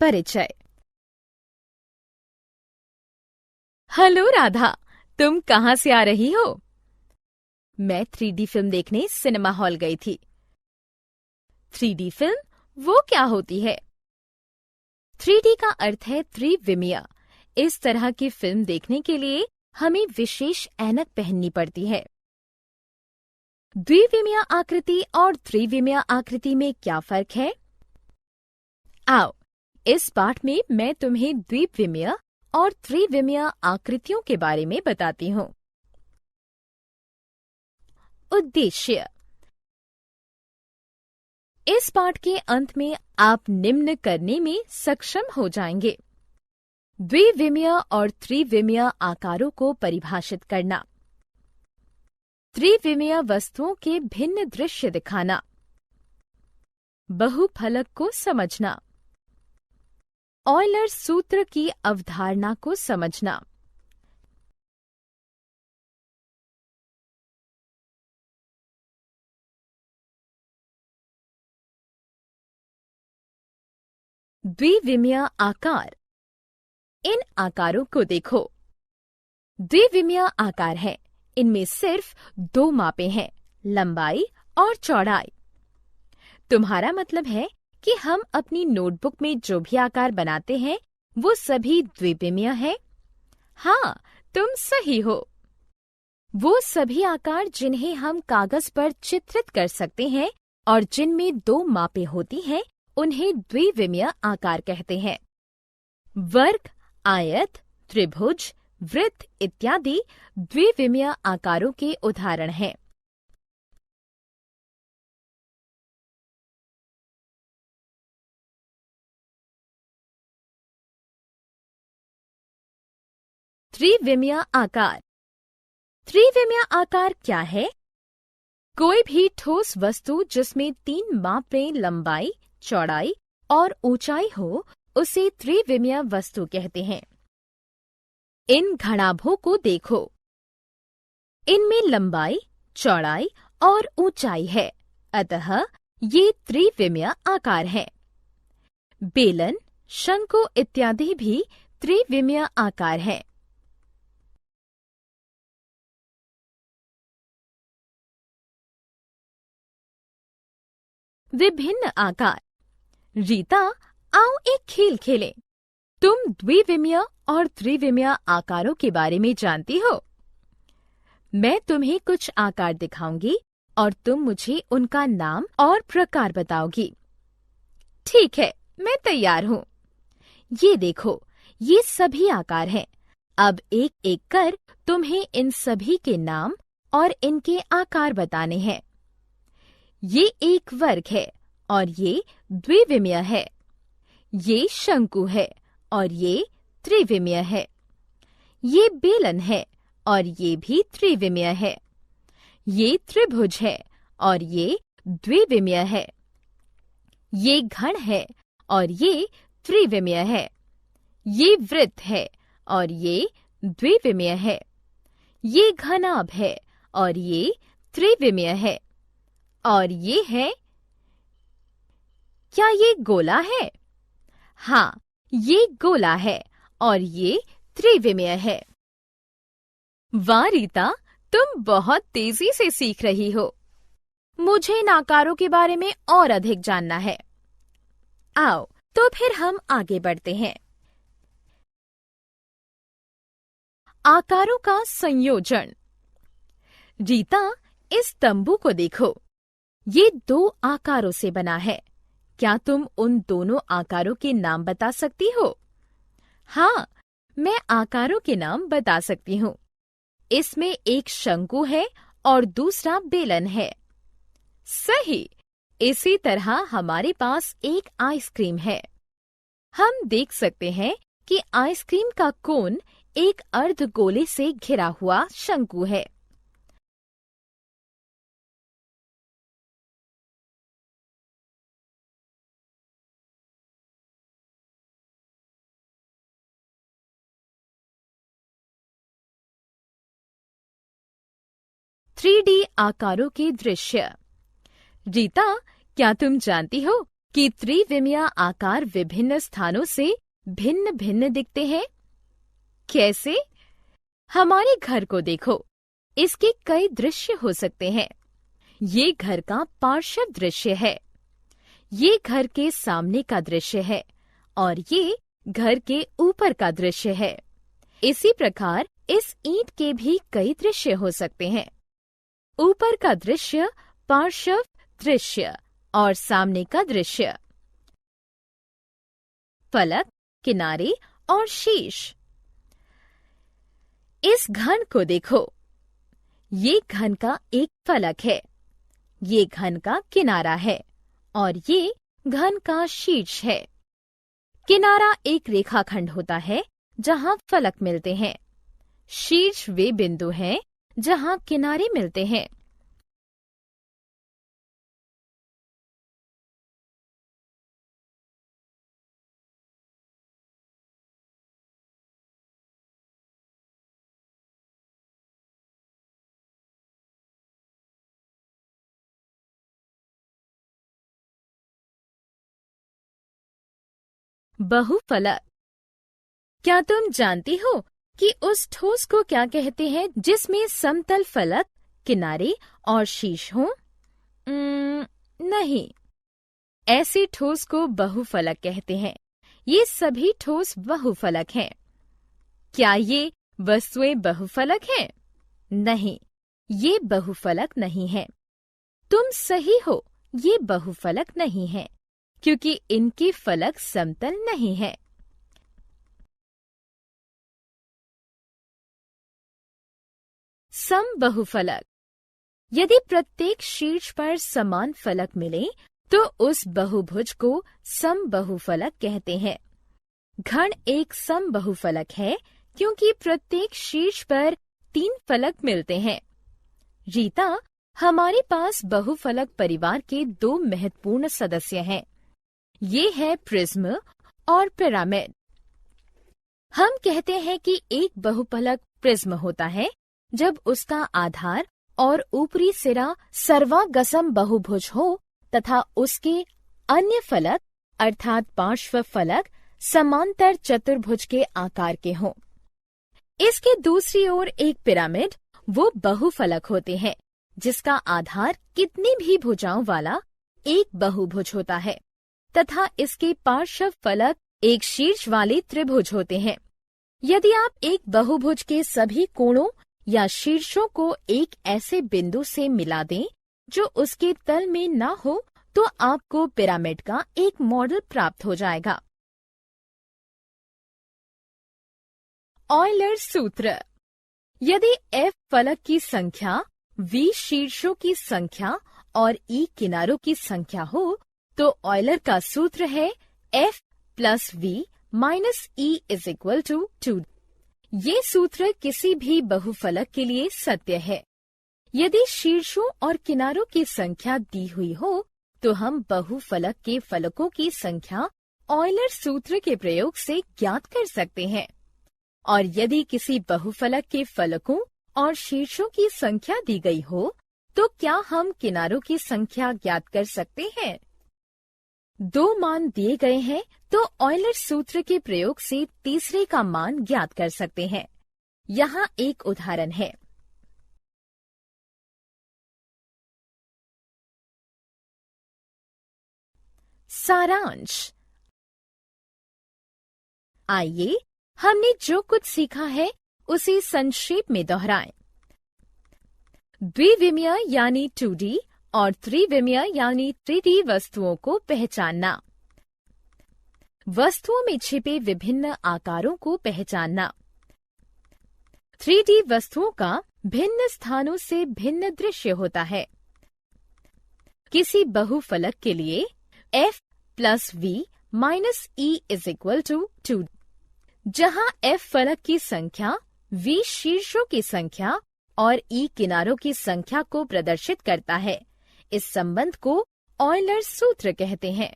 परिचय। हेलो राधा, तुम कहाँ से आ रही हो? मैं 3D फिल्म देखने सिनेमा हॉल गई थी। 3D फिल्म वो क्या होती है? 3D का अर्थ है त्रिविमीय। इस तरह की फिल्म देखने के लिए हमें विशेष ऐनक पहननी पड़ती है। द्विविमीय आकृति और त्रिविमीय आकृति में क्या फर्क है? आओ, इस पाठ में मैं तुम्हें द्विविमीय और त्रिविमीय आकृतियों के बारे में बताती हूँ। उद्देश्य। इस पाठ के अंत में आप निम्न करने में सक्षम हो जाएंगे। द्विविमीय और त्रिविमीय आकारों को परिभाषित करना, त्रिविमीय वस्तुओं के भिन्न दृश्य दिखाना, बहुफलक को समझना, ऑयलर सूत्र की अवधारणा को समझना। द्विविमीय आकार। इन आकारों को देखो। द्विविमीय आकार है, इनमें सिर्फ 2 मापें हैं, लंबाई और चौड़ाई। तुम्हारा मतलब है कि हम अपनी नोटबुक में जो भी आकार बनाते हैं वो सभी द्विविमीय हैं? हाँ, तुम सही हो। वो सभी आकार जिन्हें हम कागज पर चित्रित कर सकते हैं और जिनमें 2 मापें होती हैं, उन्हें द्विविमीय आकार कहते हैं। वर्ग, आयत, त्रिभुज, वृत्त इत्यादि द्विविमीय आकारों के उदाहरण हैं। त्रिविमीय आकार। त्रिविमीय आकार क्या है? कोई भी ठोस वस्तु जिसमें 3 मापें लंबाई, चौड़ाई और ऊंचाई हो, उसे त्रिविमीय वस्तु कहते हैं। इन घनाभों को देखो। इनमें लंबाई, चौड़ाई और ऊंचाई है, अतः ये त्रिविमीय आकार हैं। बेलन, शंकु इत्यादि भी त्रिविमीय आकार हैं। विभिन्न आकार। रीता, आओ एक खेल खेलें। तुम द्विविमीय और त्रिविमीय आकारों के बारे में जानती हो। मैं तुम्हें कुछ आकार दिखाऊंगी और तुम मुझे उनका नाम और प्रकार बताओगी। ठीक है, मैं तैयार हूँ। ये देखो, ये सभी आकार हैं। अब एक एक कर तुम्हें इन सभी के नाम और इनके आकार बताने हैं। ये एक वर्ग है और ये द्विविमीय है। ये शंकु है और ये त्रिविमीय है। ये बेलन है और ये भी त्रिविमीय है। ये त्रिभुज है और ये द्विविमीय है। ये घन है और ये त्रिविमीय है। ये वृत्त है और ये द्विविमीय है। ये घनाभ है और ये त्रिविमीय है। और ये है, क्या ये गोला है? हाँ, ये गोला है और ये त्रिविमीय है। वाह रीता, तुम बहुत तेजी से सीख रही हो। मुझे इन आकारों के बारे में और अधिक जानना है। आओ, तो फिर हम आगे बढ़ते हैं। आकारों का संयोजन। रीता, इस तंबू को देखो। ये 2 आकारों से बना है। क्या तुम उन दोनों आकारों के नाम बता सकती हो? हाँ, मैं आकारों के नाम बता सकती हूँ। इसमें एक शंकु है और दूसरा बेलन है। सही। इसी तरह हमारे पास एक आइसक्रीम है। हम देख सकते हैं कि आइसक्रीम का कोन एक अर्धगोले से घिरा हुआ शंकु है। थ्री डी आकारों के दृश्य। रीता, क्या तुम जानती हो कि त्रिविमीय आकार विभिन्न स्थानों से भिन्न भिन्न दिखते हैं? कैसे? हमारे घर को देखो, इसके कई दृश्य हो सकते हैं। ये घर का पार्श्व दृश्य है, ये घर के सामने का दृश्य है और ये घर के ऊपर का दृश्य है। इसी प्रकार इस ईंट के भी कई दृश्य हो सकते हैं। ऊपर का दृश्य पार्श्व दृश्य और सामने का दृश्य। फलक, किनारे और शीर्ष। इस घन को देखो, ये घन का एक फलक है, ये घन का किनारा है और ये घन का शीर्ष है। किनारा एक रेखाखंड होता है जहां फलक मिलते हैं। शीर्ष वे बिंदु हैं जहां किनारे मिलते हैं। बहुफलक। क्या तुम जानती हो कि उस ठोस को क्या कहते हैं जिसमें समतल फलक, किनारे और शीर्ष हों? नहीं, ऐसे ठोस को बहुफलक कहते हैं। ये सभी ठोस बहुफलक हैं। क्या ये वस्तुएं बहुफलक हैं? नहीं, ये बहुफलक नहीं है। तुम सही हो, ये बहुफलक नहीं है, क्योंकि इनके फलक समतल नहीं है। समबहुफलक। यदि प्रत्येक शीर्ष पर समान फलक मिले तो उस बहुभुज को समबहुफलक कहते हैं। घन एक समबहुफलक है क्योंकि प्रत्येक शीर्ष पर 3 फलक मिलते हैं। रीता, हमारे पास बहुफलक परिवार के 2 महत्वपूर्ण सदस्य हैं। ये है प्रिज्म और पिरामिड। हम कहते हैं कि एक बहुफलक प्रिज्म होता है जब उसका आधार और ऊपरी सिरा सर्वागसम बहुभुज हो तथा उसके अन्य फलक अर्थात पार्श्व फलक समांतर चतुर्भुज के आकार के हों। इसके दूसरी ओर एक पिरामिड वो बहुफलक होते हैं जिसका आधार कितनी भी भुजाओं वाला एक बहुभुज होता है तथा इसके पार्श्व फलक एक शीर्ष वाले त्रिभुज होते हैं। यदि आप एक बहुभुज के सभी कोणों या शीर्षों को एक ऐसे बिंदु से मिला दें जो उसके तल में न हो तो आपको पिरामिड का एक मॉडल प्राप्त हो जाएगा। ऑयलर सूत्र। यदि F फलक की संख्या, V शीर्षों की संख्या और E किनारों की संख्या हो तो ऑयलर का सूत्र है F + V - E = 2। ये सूत्र किसी भी बहुफलक के लिए सत्य है। यदि शीर्षों और किनारों की संख्या दी हुई हो तो हम बहुफलक के फलकों की संख्या ऑयलर सूत्र के प्रयोग से ज्ञात कर सकते हैं। और यदि किसी बहुफलक के फलकों और शीर्षों की संख्या दी गई हो तो क्या हम किनारों की संख्या ज्ञात कर सकते हैं? 2 मान दिए गए हैं तो ऑयलर सूत्र के प्रयोग से तीसरे का मान ज्ञात कर सकते हैं। यहाँ एक उदाहरण है। सारांश। आइए हमने जो कुछ सीखा है उसे संक्षेप में दोहराएं। द्विविमीय यानी 2D और त्रिविमीय यानी 3D वस्तुओं को पहचानना। वस्तुओं में छिपे विभिन्न आकारों को पहचानना। 3D वस्तुओं का भिन्न स्थानों से भिन्न दृश्य होता है। किसी बहुफलक के लिए F + V - E = 2। जहां F फलक की संख्या, V शीर्षों की संख्या और E किनारों की संख्या को प्रदर्शित करता है। इस संबंध को ऑयलर सूत्र कहते हैं।